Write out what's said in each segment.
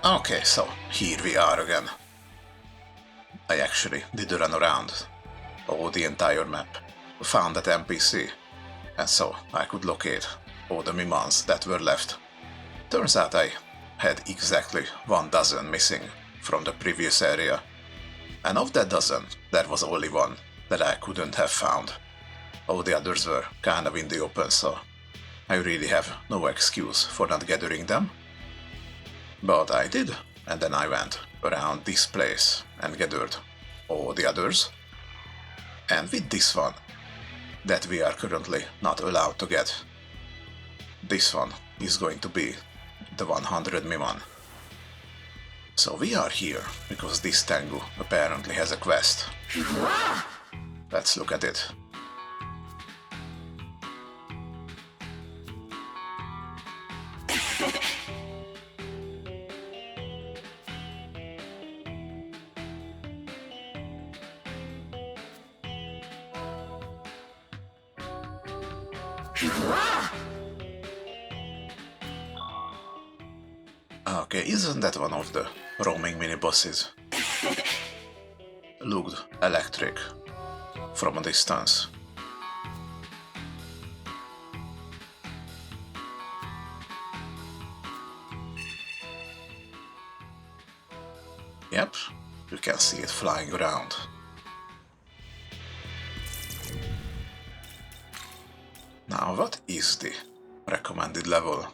Okay, so here we are again. I actually did a run around all the entire map, found that NPC, and so I could locate all the Mimans that were left. Turns out I had exactly 12 missing from the previous area, and of that dozen, there was only one that I couldn't have found. All the others were kind of in the open, so I really have no excuse for not gathering them. But I did, and then I went around this place and gathered all the others. And with this one, that we are currently not allowed to get, this one is going to be the 100 Miman. So we are here because this Tengu apparently has a quest. Let's look at it. Okay, isn't that one of the roaming mini-bosses? Looked electric from a distance. Yep, you can see it flying around. Now, what is the recommended level?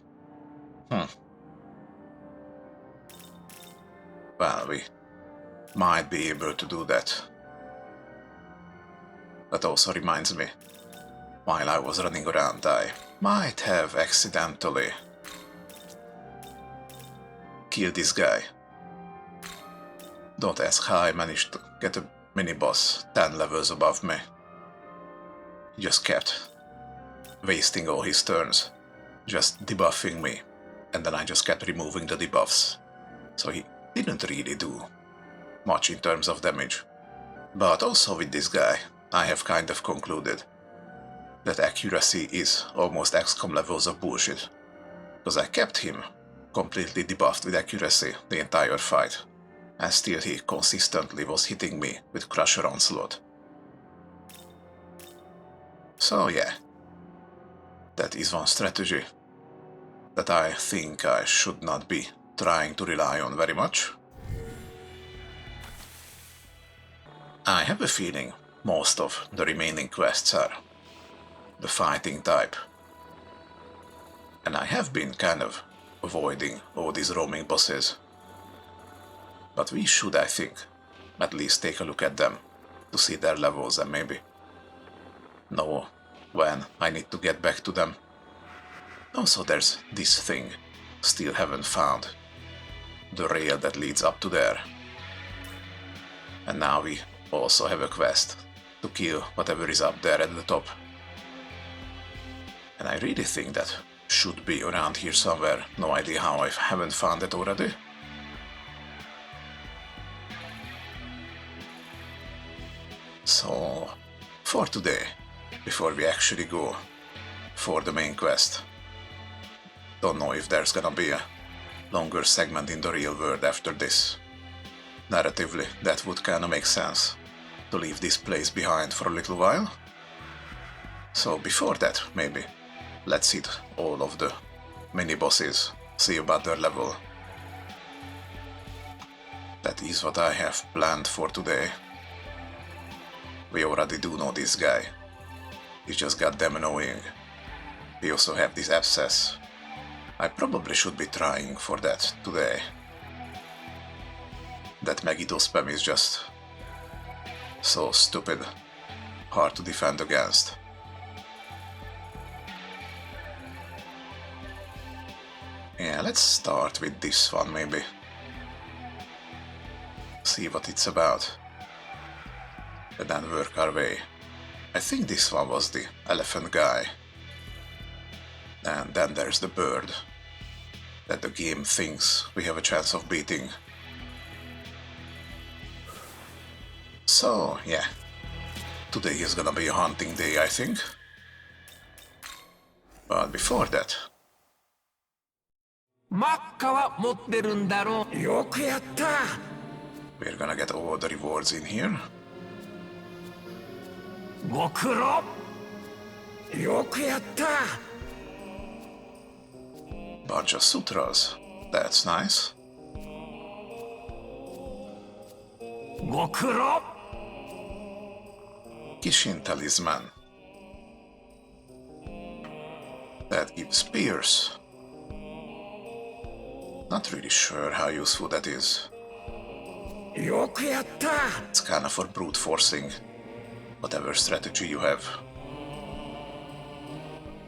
Well, we might be able to do that. That also reminds me, while I was running around, I might have accidentally killed this guy. Don't ask how I managed to get a mini-boss 10 levels above me. He just kept wasting all his turns, just debuffing me, and then I just kept removing the debuffs. So he didn't really do much in terms of damage. But also with this guy, I have kind of concluded that accuracy is almost XCOM levels of bullshit, because I kept him completely debuffed with accuracy the entire fight, and still he consistently was hitting me with Crusher Onslaught. So yeah, that is one strategy that I think I should not be trying to rely on very much. I have a feeling most of the remaining quests are the fighting type, and I have been kind of avoiding all these roaming bosses. But we should, I think, at least take a look at them to see their levels and maybe know when I need to get back to them. Also, there's this thing still haven't found, the rail that leads up to there. And now we also have a quest to kill whatever is up there at the top. And I really think that should be around here somewhere. No idea how I haven't found it already. So, for today, before we actually go for the main quest, don't know if there's gonna be a longer segment in the real world after this. Narratively, that would kinda make sense, to leave this place behind for a little while. So before that, maybe, let's hit all of the mini-bosses, see about their level. That is what I have planned for today. We already do know this guy. He's just goddamn annoying. We also have this abscess. I probably should be trying for that today. That Megiddo spam is just so stupid, hard to defend against. Yeah, let's start with this one maybe. See what it's about. And then work our way. I think this one was the elephant guy. And then there's the bird that the game thinks we have a chance of beating. So, yeah. Today is gonna be a hunting day, I think. But before that, We're gonna get all the rewards in here. Bunch of sutras. That's nice. Kishin talisman. That gives spears. Not really sure how useful that is. It's kinda for brute forcing whatever strategy you have.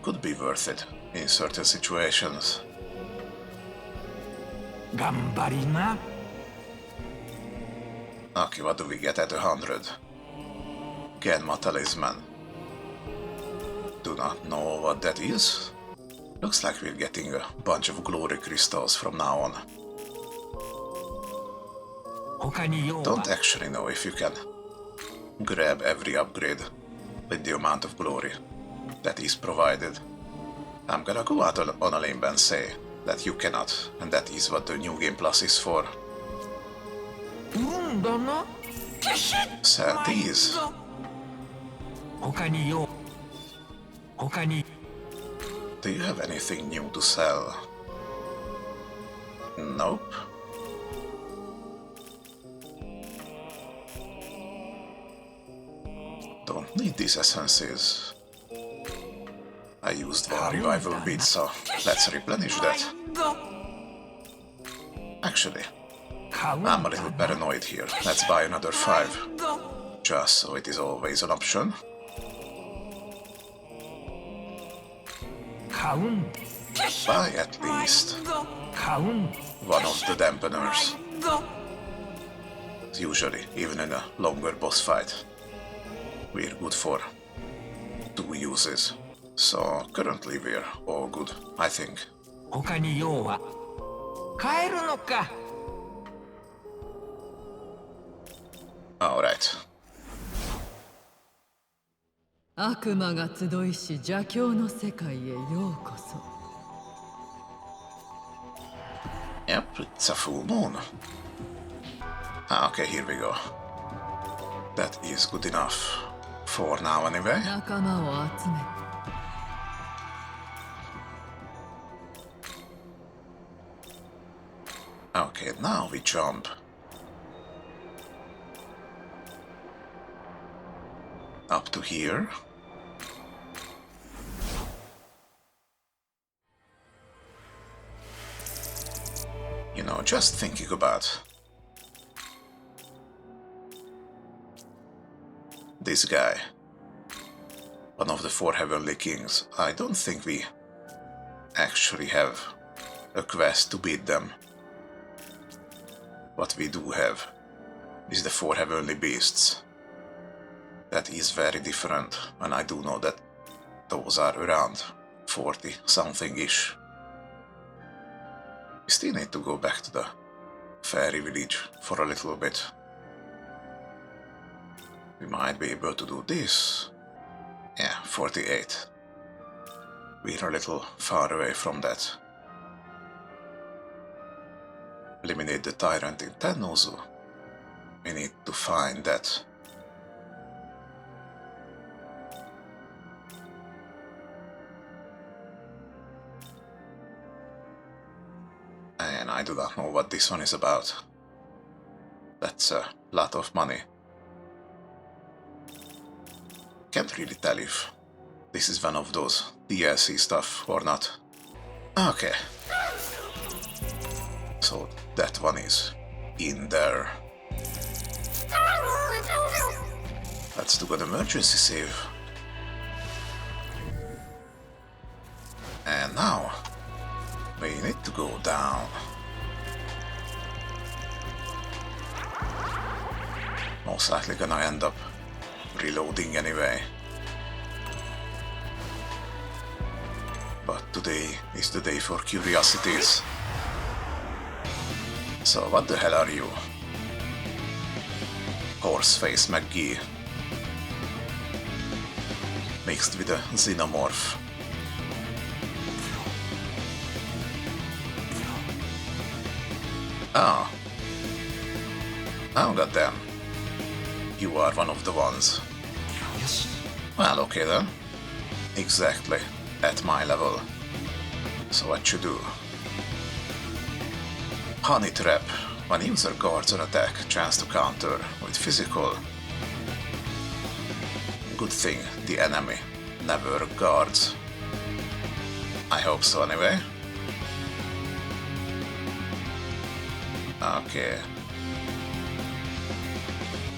Could be worth it in certain situations. Okay, what do we get at 100? Genma talisman. Do not know what that is. Looks like we're getting a bunch of glory crystals from now on. Don't actually know if you can grab every upgrade with the amount of glory that is provided. I'm gonna go out on a limb and say that you cannot, and that is what the New Game Plus is for. Sell these. Do you have anything new to sell? Nope. Don't need these essences. I used one revival bead, so let's replenish that. Actually, I'm a little paranoid here. Let's buy another 5. Just so it is always an option. Buy at least one of the dampeners. Usually, even in a longer boss fight, we're good for 2 uses. So currently we're all good, I think. Alright. 悪魔が集いし邪教の世界へようこそ。Yep, it's a full moon. Okay, here we go. That is good enough. For now anyway. 仲間を集め。Okay, now we jump. Up to here. You know, just thinking about this guy, one of the 4 heavenly kings. I don't think we actually have a quest to beat them. What we do have is the 4 heavenly beasts. That is very different, and I do know that those are around 40 something-ish. We still need to go back to the fairy village for a little bit. We might be able to do this. Yeah, 48. We're a little far away from that. Eliminate the tyrant in Tennozu. We need to find that. And I do not know what this one is about. That's a lot of money. Can't really tell if this is one of those DLC stuff or not. Okay. So that one is in there. Let's do an emergency save. And now we need to go down. Most likely gonna end up reloading anyway. But today is the day for curiosities. So what the hell are you? Horseface McGee. Mixed with a xenomorph. Oh. Oh, goddamn. You are one of the ones. Yes. Well, okay then. Exactly. At my level. So what you do? Honey Trap. When user guards an attack, chance to counter with physical. Good thing the enemy never guards. I hope so anyway. Okay.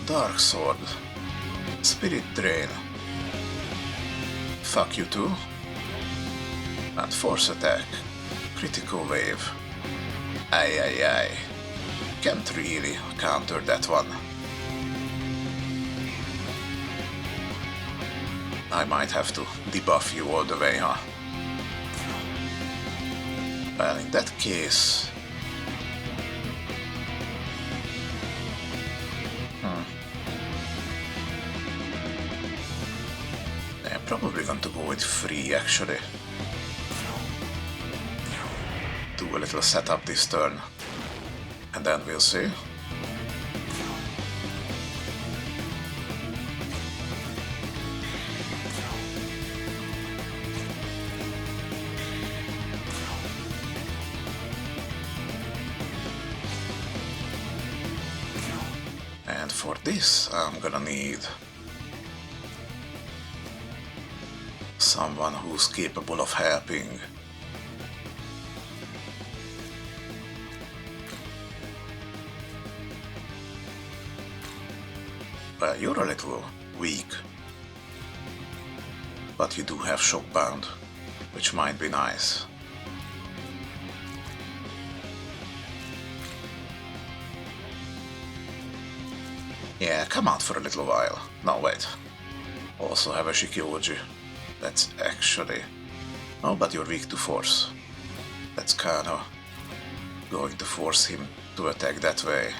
Dark Sword. Spirit Drain. Fuck you too. And Force Attack. Critical Wave. Aye aye aye. Can't really counter that one. I might have to debuff you all the way, huh? Well, in that case... I'm probably going to go with free, actually. Do a little setup this turn. And then we'll see. And for this, I'm gonna need someone who's capable of helping. Well, you're a little weak, but you do have Shockbound, which might be nice. Yeah, come out for a little while. No, wait. Also have a Shikyoji. That's actually... Oh, but you're weak to force. That's kinda going to force him to attack that way.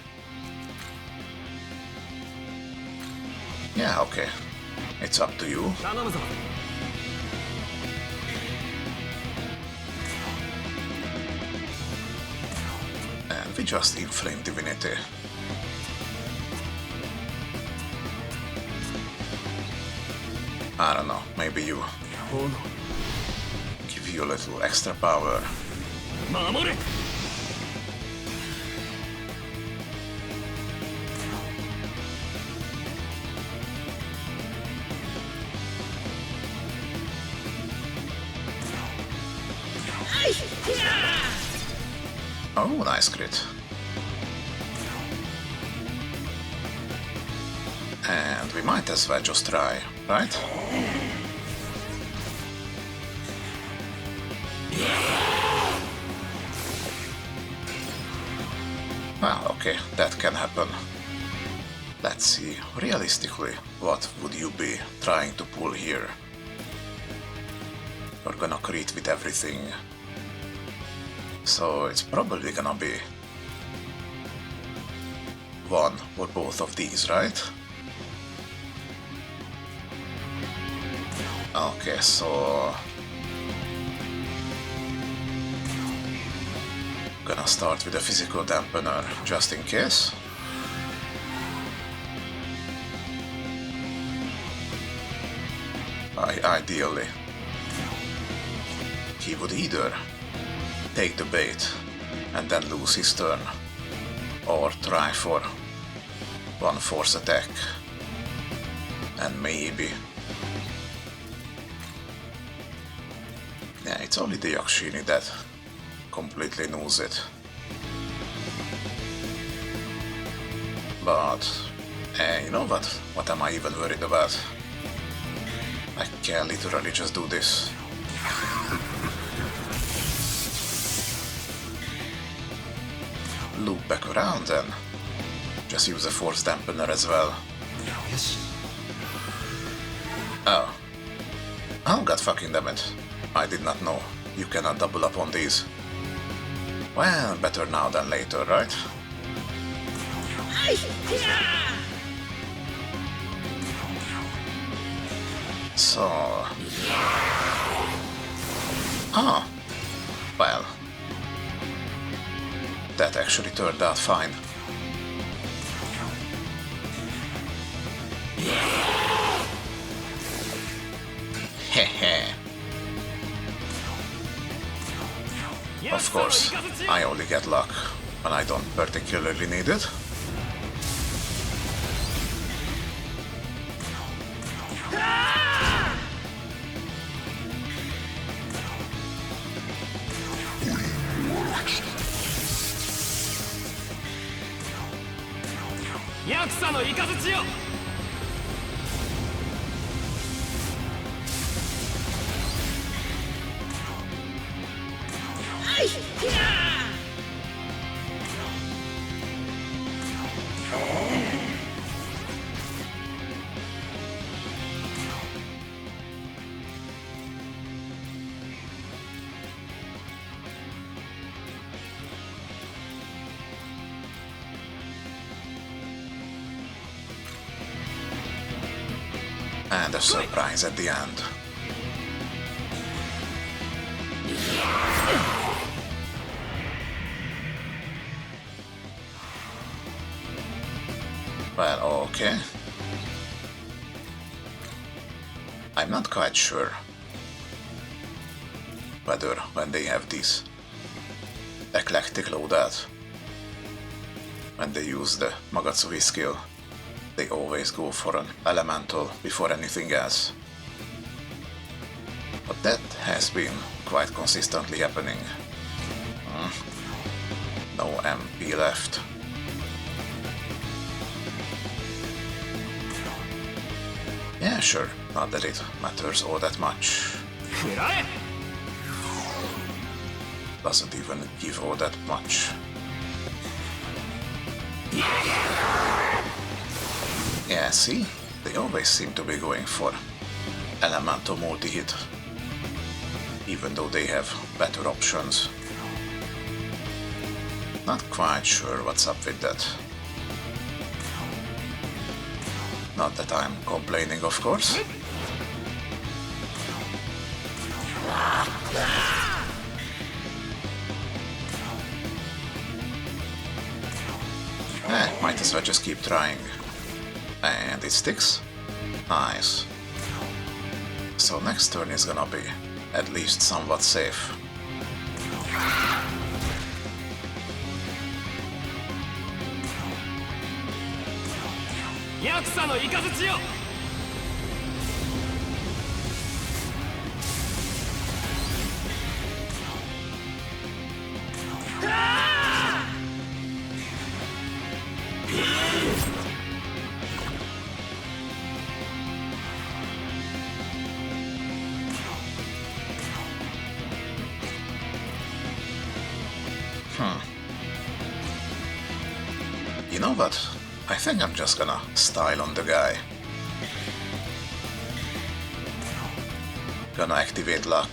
Yeah, okay. It's up to you. And we just inflame Divinity. I don't know, maybe you give you a little extra power. Oh, nice crit. And we might as well just try, right? Well, okay, that can happen. Let's see, realistically, what would you be trying to pull here? You're gonna crit with everything. So it's probably gonna be one or both of these, right? Okay, so... Gonna start with a physical dampener, just in case. Ideally, he would either take the bait and then lose his turn, or try for one force attack, and maybe... Yeah, it's only the Yakshini that completely knows it. But, you know what? What am I even worried about? I can literally just do this. Loop back around and just use a force dampener as well. Yes. Oh. Oh, god fucking damn it. I did not know. You cannot double up on these. Well, better now than later, right? So... Oh. Well. That actually turned out fine. Hehe. Of course, I only get luck when I don't particularly need it. And a surprise at the end. Well, okay. I'm not quite sure whether when they have this eclectic loadout, when they use the Magatsuhi skill, they always go for an elemental before anything else. But that has been quite consistently happening. No MP left. Yeah, sure, not that it matters all that much. Doesn't even give all that much. Yeah, see? They always seem to be going for elemental multi-hit, even though they have better options. Not quite sure what's up with that. Not that I'm complaining, of course. Might as well just keep trying. And it sticks. Nice. So next turn is gonna be at least somewhat safe. You know what? I think I'm just gonna style on the guy. Gonna activate luck.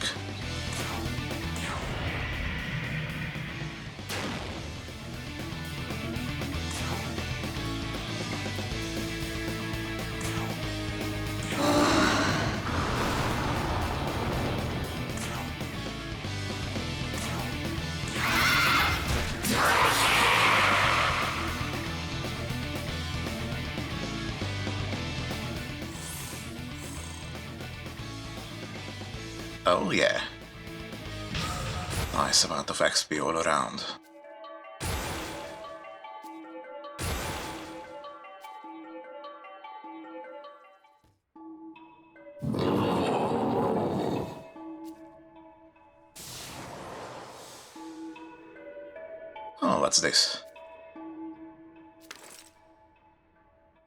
Oh yeah. Nice amount of XP all around. Oh, what's this?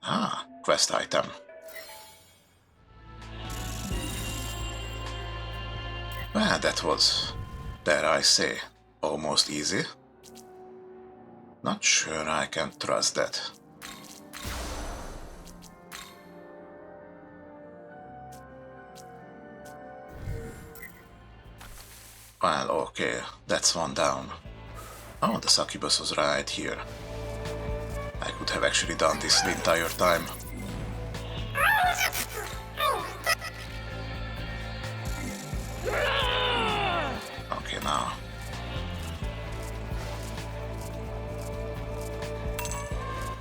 Ah, quest item. Well, that was, dare I say, almost easy. Not sure I can trust that. Well, okay, that's one down. Oh, the succubus was right here. I could have actually done this the entire time. Okay, now.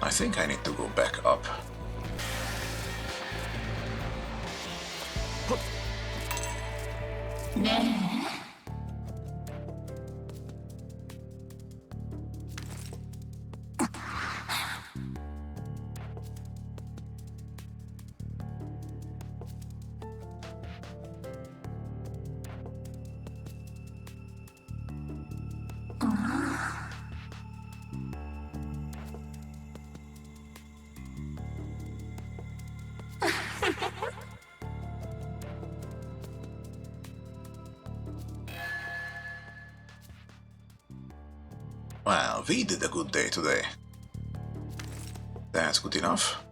I think I need to go back up. Well, we did a good day today. That's good enough.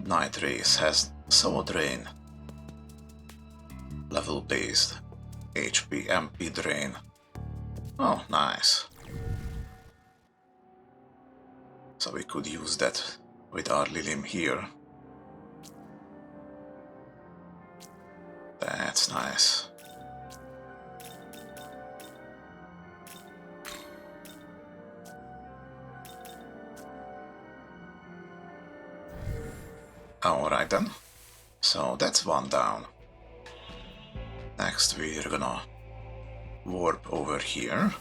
Night Race has Soul Drain. Level based. HP MP Drain. Oh, nice. So we could use that with our Lilim here. That's nice. Alright then. So that's one down. Next we're gonna warp over here.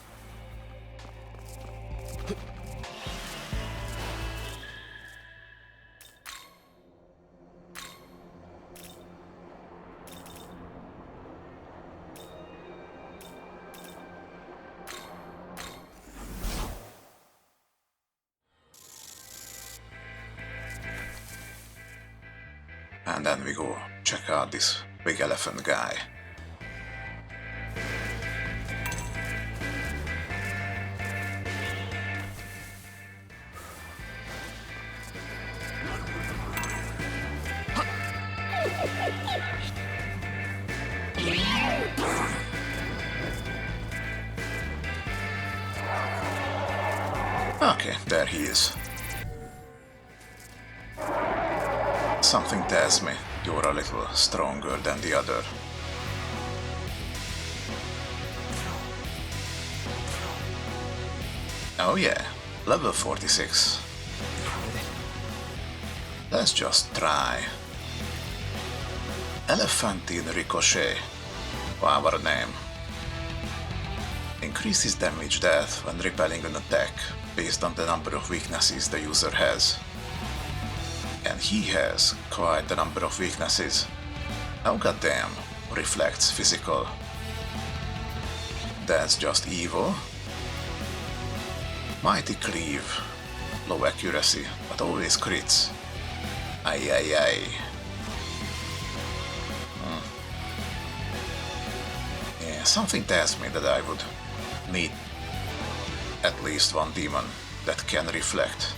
And then we go check out this big elephant guy. Okay, there he is. Something tells me you're a little stronger than the other. Oh yeah, level 46. Let's just try. Elephantine Ricochet. Wow, what a name. Increases damage death when repelling an attack based on the number of weaknesses the user has. And he has quite the number of weaknesses. Oh goddamn, reflects physical. That's just evil. Mighty Cleave. Low accuracy, but always crits. Ay ay ay. Yeah, something tells me that I would need at least one demon that can reflect.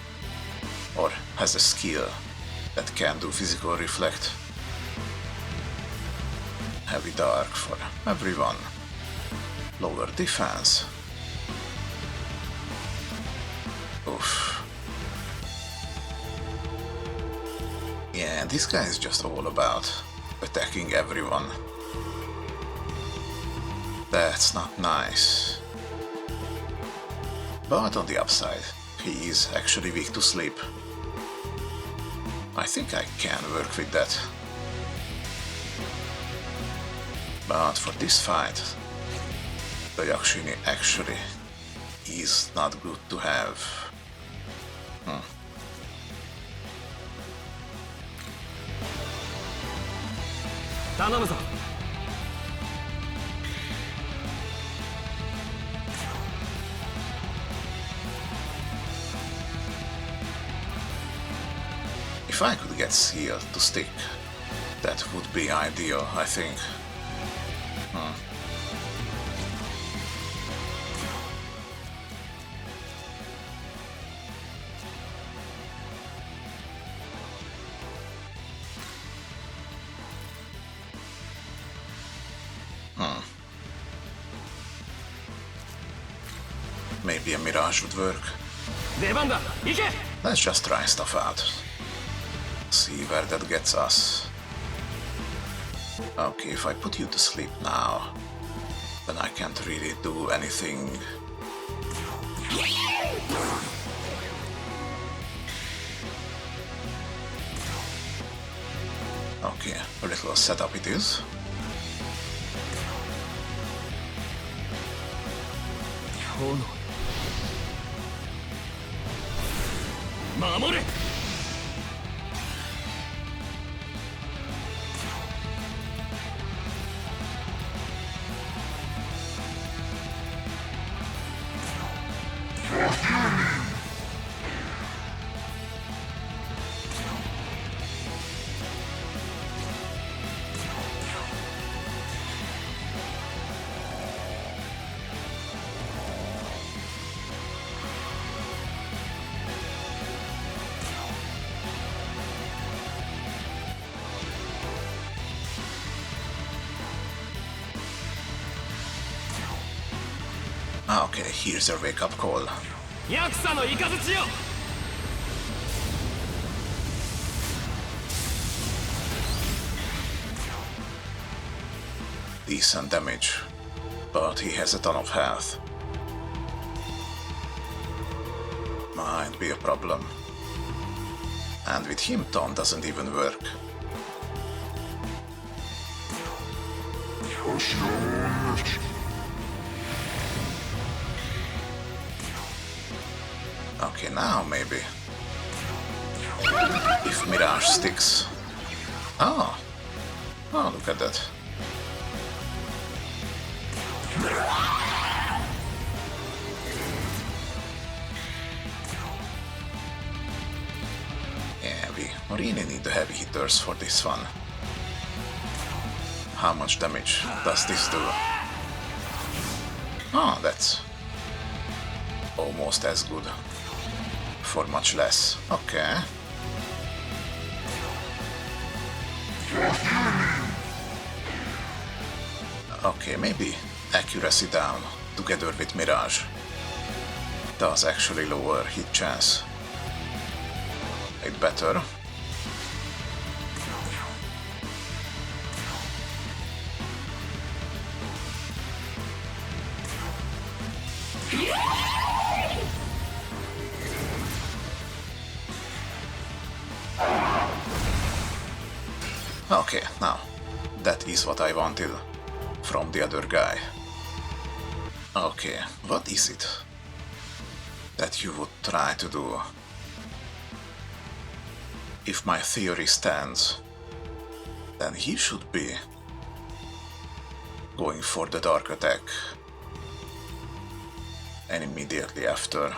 Or has a skill that can do physical reflect. Heavy Dark for everyone. Lower defense. Oof. Yeah, this guy is just all about attacking everyone. That's not nice. But on the upside, he is actually weak to sleep. I think I can work with that. But for this fight, the Yakshini actually is not good to have. If I could get Seal to stick, that would be ideal, I think. Maybe a Mirage would work. Let's just try stuff out. See where that gets us. Okay, if I put you to sleep now, then I can't really do anything. Okay, a little setup it is. Okay, here's your wake-up call. Decent damage, but he has a ton of health. Might be a problem. And with him, ton doesn't even work. Okay, now maybe. If Mirage sticks. Oh, look at that. Yeah, we really need the heavy hitters for this one. How much damage does this do? Oh, that's almost as good. For much less. Okay. Okay, maybe accuracy down together with Mirage does actually lower hit chance. It better. Okay, now, that is what I wanted from the other guy. Okay, what is it that you would try to do? If my theory stands, then he should be going for the dark attack and immediately after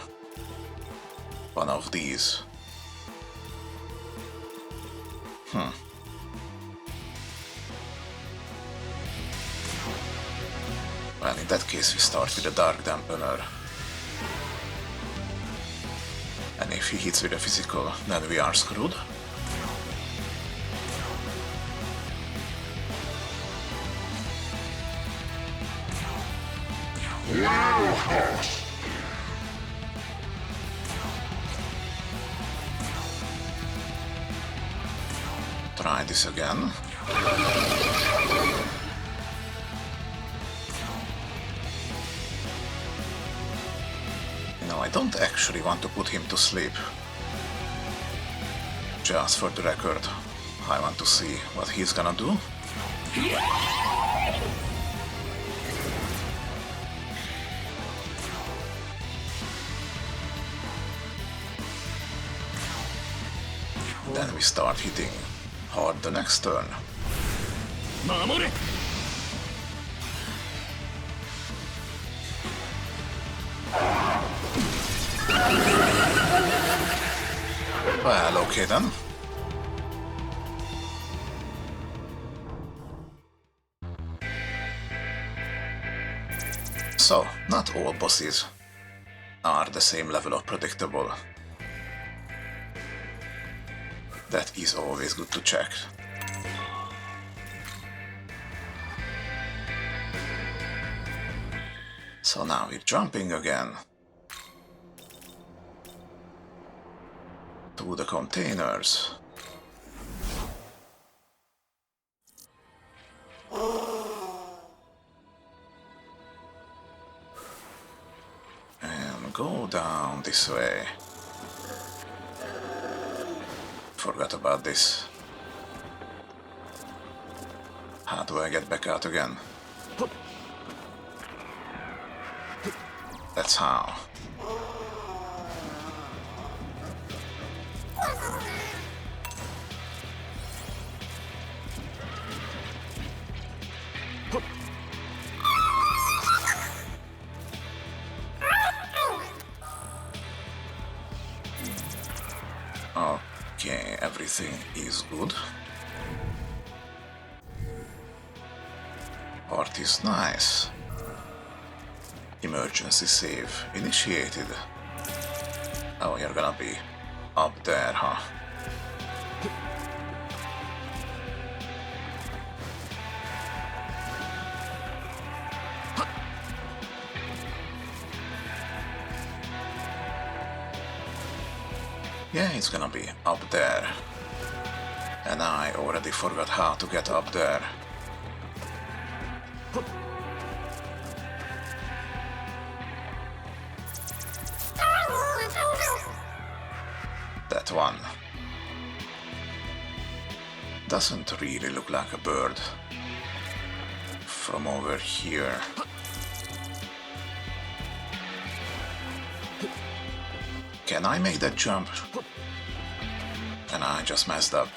one of these. Well, in that case we start with the Dark Dampener. And if he hits with a physical, then we are screwed. Try this again. No, I don't actually want to put him to sleep. Just for the record, I want to see what he's gonna do. Then we start hitting hard the next turn. Well, okay then. So, not all bosses are the same level of predictable. That is always good to check. So now we're jumping again to the containers. go down this way. Forgot about this. How do I get back out again? That's how. Okay, everything is good. Part is nice. Emergency save initiated. Oh, you're gonna be up there, huh? Yeah, it's gonna be up there. And I already forgot how to get up there. That one. Doesn't really look like a bird. From over here. Can I make that jump? And I just messed up.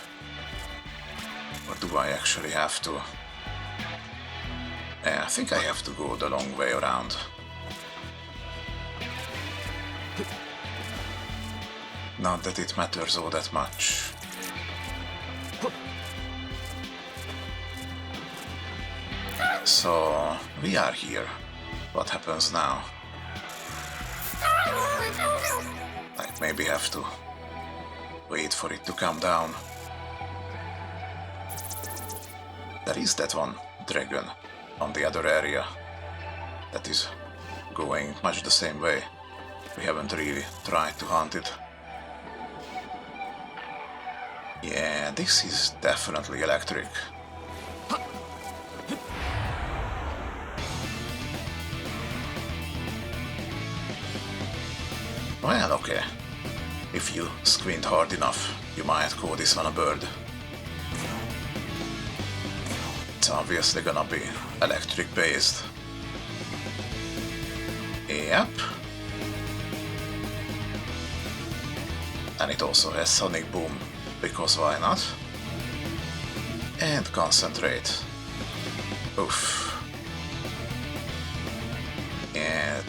Or do I actually have to? Yeah, I think I have to go the long way around. Not that it matters all that much. So, we are here. What happens now? Like, maybe have to wait for it to come down. There is that one dragon on the other area that is going much the same way. We haven't really tried to hunt it. Yeah, this is definitely electric. Well, okay. If you squint hard enough, you might call this one a bird. It's obviously gonna be electric based. Yep. And it also has sonic boom, because why not? And concentrate. Oof. Yeah,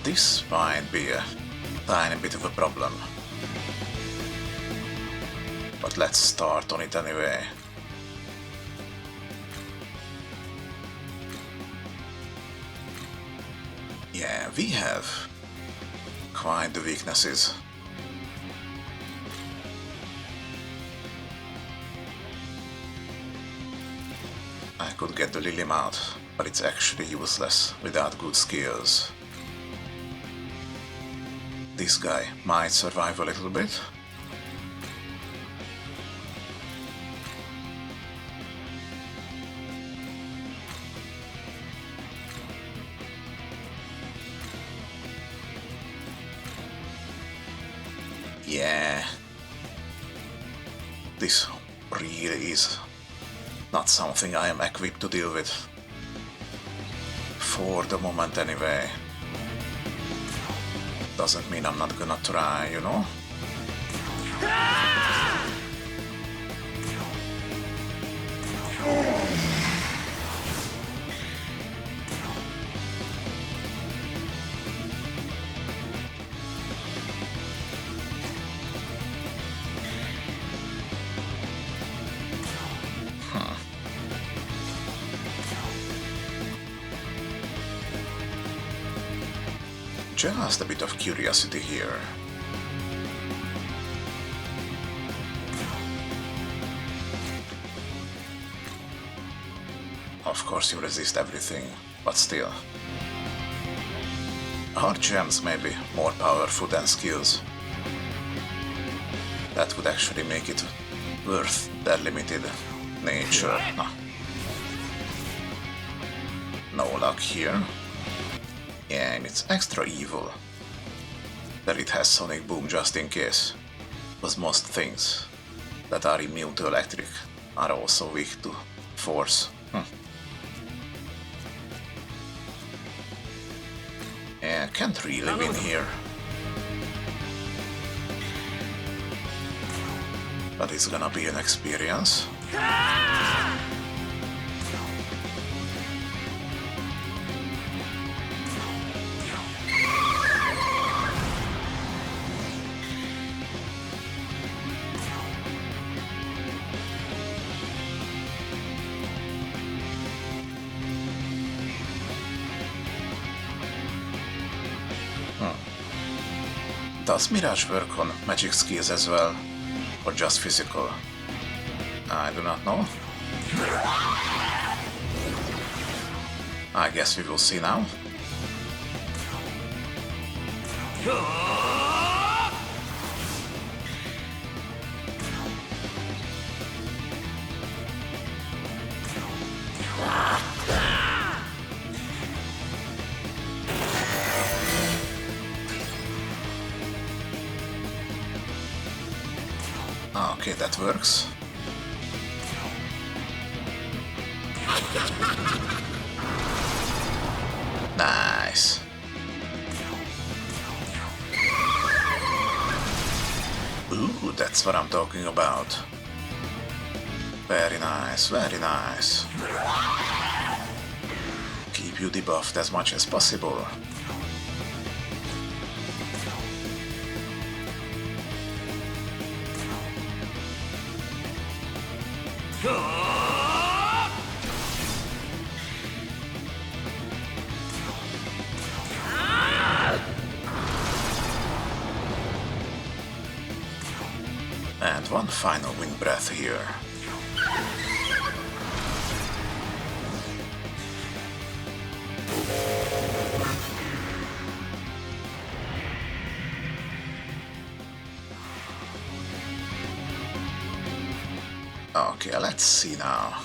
this might be a tiny bit of a problem. But let's start on it anyway. Yeah, we have quite the weaknesses. I could get the Lily out, but it's actually useless without good skills. This guy might survive a little bit. Yeah. This really is not something I am equipped to deal with. For the moment anyway. Doesn't mean I'm not gonna try, you know? Just a bit of curiosity here. Of course you resist everything, but still. Our gems may be more powerful than skills. That would actually make it worth their limited nature. No luck here. Yeah, and it's extra evil. that it has sonic boom just in case, because most things that are immune to electric are also weak to force. Yeah, can't really win here. But it's gonna be an experience. Does Mirage work on magic skills as well, or just physical? I do not know. I guess we will see now. Okay, that works. Nice. Ooh, that's what I'm talking about. Very nice, very nice. Keep you debuffed as much as possible. And one final wind breath here. Okay, let's see now.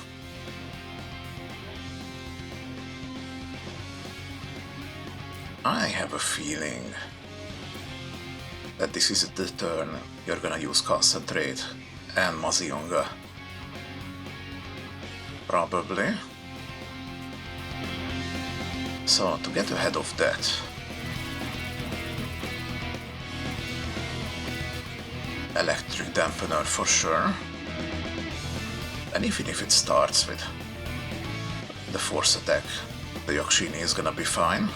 I have a feeling that this is the turn you're gonna use Concentrate and Mazionga. Probably. So, to get ahead of that, Electric Dampener for sure. And even if it starts with the Force Attack, the Yakshini is gonna be fine.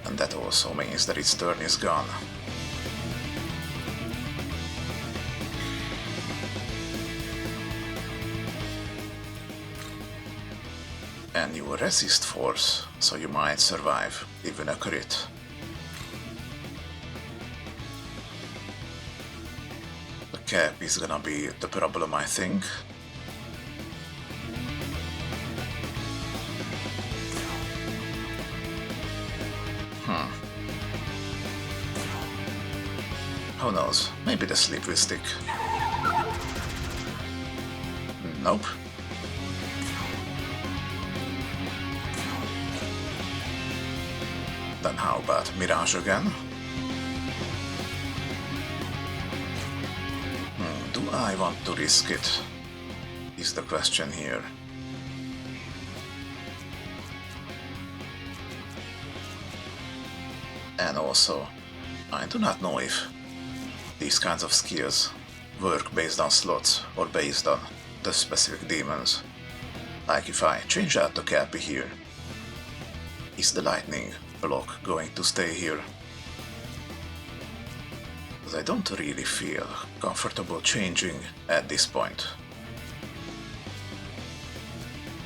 And that also means that its turn is gone. And you resist force, so you might survive even a crit. The cap is gonna be the problem, I think. Who knows? Maybe the sleep will stick. Nope. Then how about Mirage again? Do I want to risk it? Is the question here. And also, I do not know if these kinds of skills work based on slots or based on the specific demons. Like if I change out the Cappy here, is the lightning block going to stay here? Because I don't really feel comfortable changing at this point.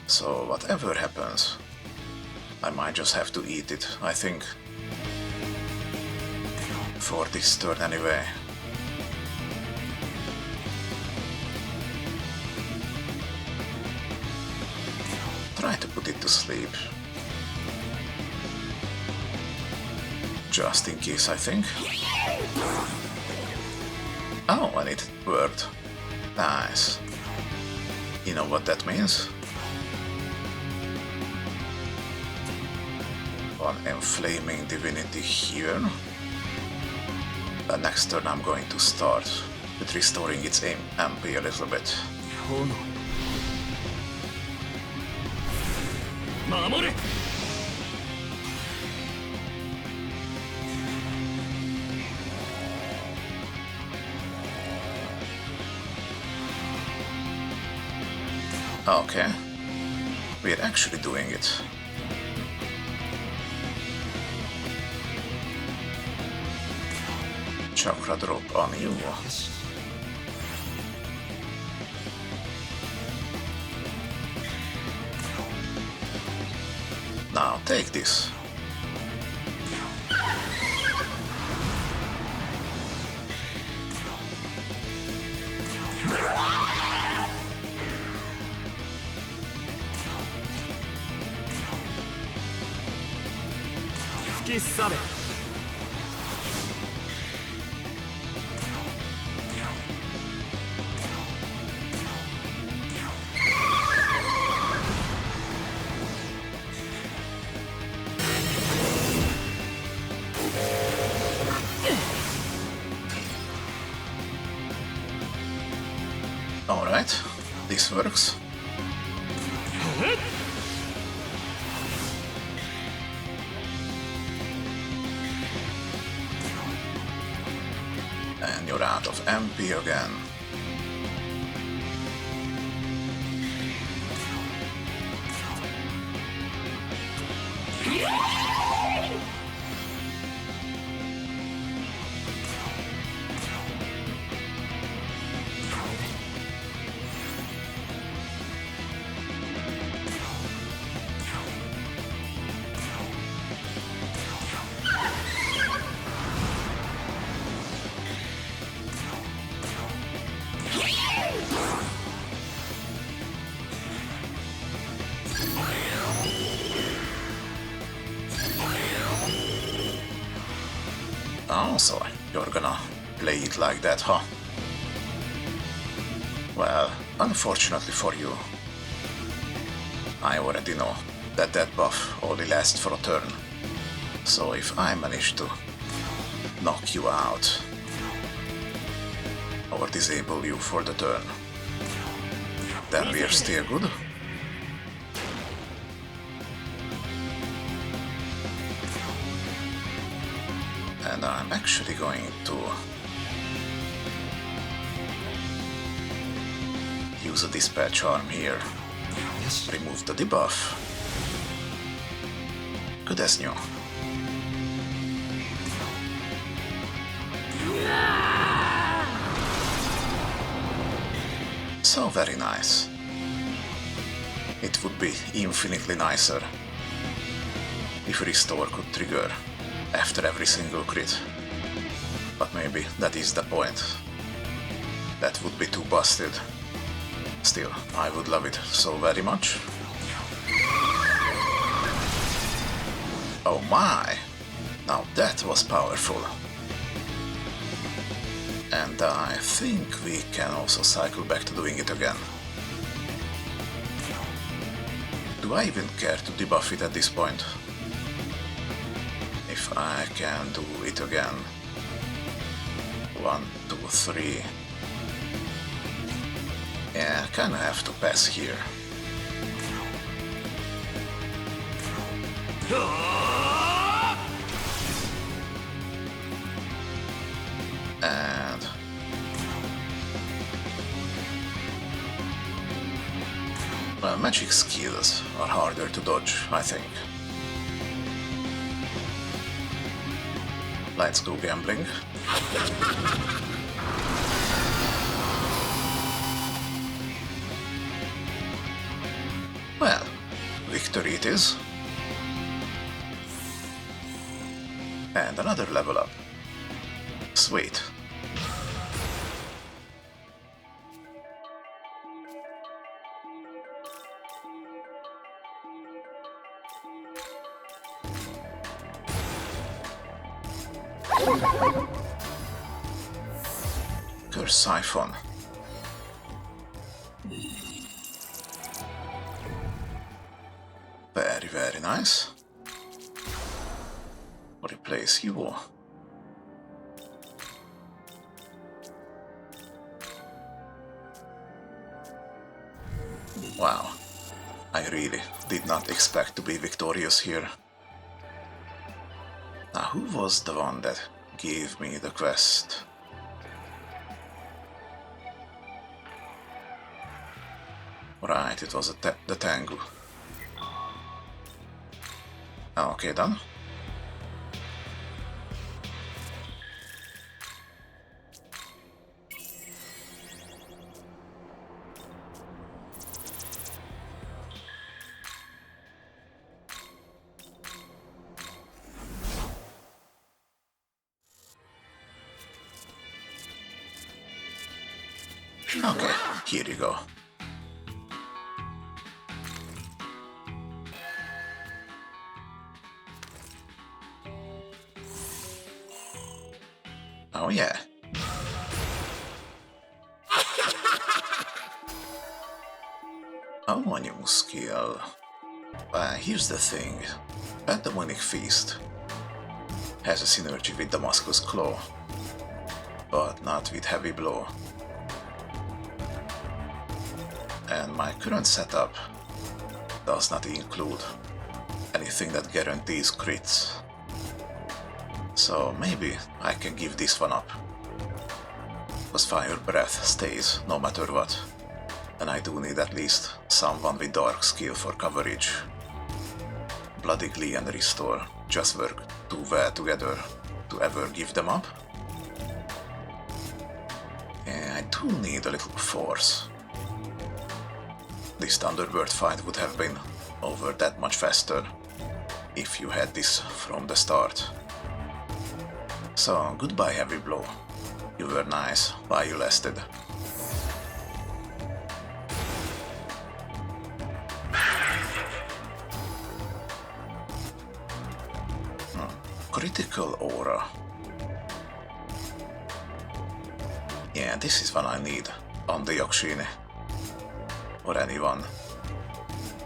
So whatever happens, I might just have to eat it, I think. For this turn anyway. Try to put it to sleep. Just in case, I think. Oh, and it worked. Nice. You know what that means? One Inflaming Divinity here. The next turn I'm going to start with restoring its MP a little bit. 守れ Okay. We're actually doing it. Chakra drop on you. よし Now take this. Alright, this works. And you're out of MP again. Oh, so you're gonna play it like that, huh? Well, unfortunately for you, I already know that that buff only lasts for a turn. So if I manage to knock you out or disable you for the turn, then we're still good. And I'm actually going to use a dispatch arm here. Remove the debuff. Good as new. So very nice. It would be infinitely nicer if Restore could trigger after every single crit. But maybe that is the point. That would be too busted. Still, I would love it so very much. Oh my! Now that was powerful. And I think we can also cycle back to doing it again. Do I even care to debuff it at this point? If I can do it again. 1, 2, 3. Yeah, kinda have to pass here. And well, magic skills are harder to dodge, I think. Let's go gambling. Well, victory it is. And another level up. Sweet. Curse Siphon. Very, very nice. replace you. Wow, I really did not expect to be victorious here. Now, who was the one that gave me the quest? Right, it was the Tengu. Okay, done. Okay, here you go. Oh yeah. Oh, a new skill. Here's the thing. Pandemonic Feast has a synergy with Damascus Claw, but not with Heavy Blow. And my current setup does not include anything that guarantees crits. So maybe I can give this one up. Because Fire Breath stays no matter what. And I do need at least someone with Dark skill for coverage. Bloody Glee and Restore just work too well together to ever give them up. And I do need a little force. This Thunderbird fight would have been over that much faster if you had this from the start. So, goodbye Heavy Blow. You were nice while you lasted. Critical Aura. Yeah, this is what I need on the Yakshini. Or anyone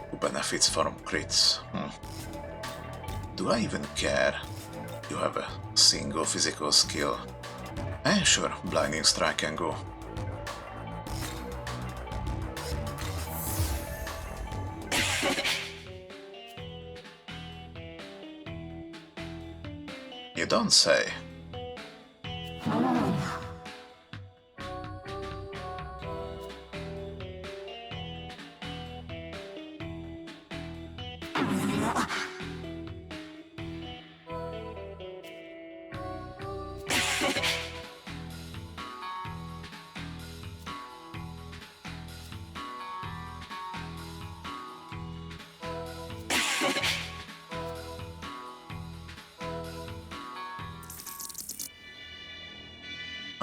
who benefits from crits. Do I even care? You have a single physical skill. Sure, Blinding Strike can go. You don't say.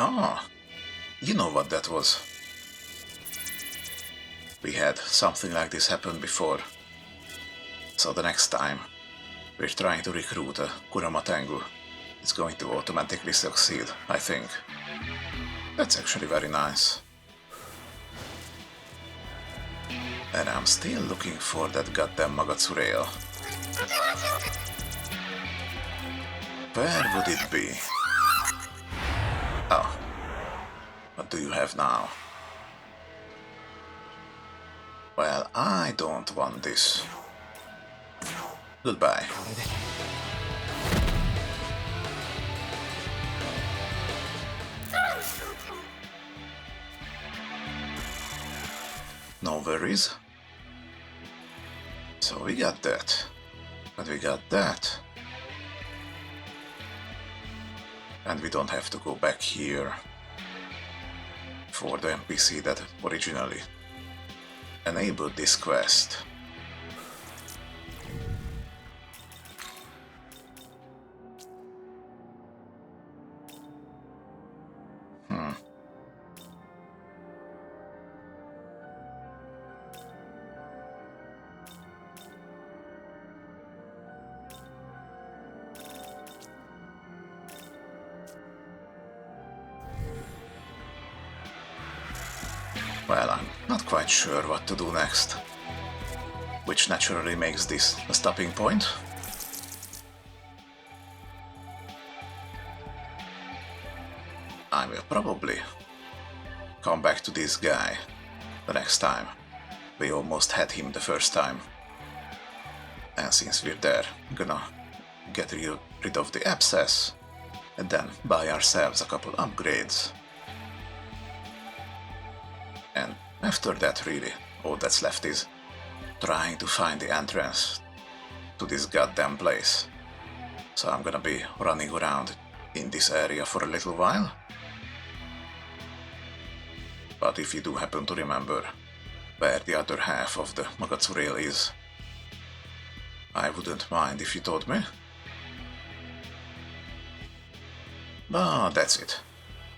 Ah, you know what that was. We had something like this happen before. So the next time we're trying to recruit a Kurama Tengu, it's going to automatically succeed, I think. That's actually very nice. And I'm still looking for that goddamn Magatsureo. Where would it be? Oh. What do you have now? Well, I don't want this. Goodbye. No worries. So we got that. And we got that. And we don't have to go back here for the NPC that originally enabled this quest. Well, I'm not quite sure what to do next, which naturally makes this a stopping point. I will probably come back to this guy the next time. We almost had him the first time. And since we're there, gonna get rid of the abscess and then buy ourselves a couple upgrades. And after that, really, all that's left is trying to find the entrance to this goddamn place. So I'm gonna be running around in this area for a little while. But if you do happen to remember where the other half of the Magatsu rail is, I wouldn't mind if you told me. But that's it.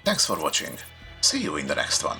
Thanks for watching. See you in the next one.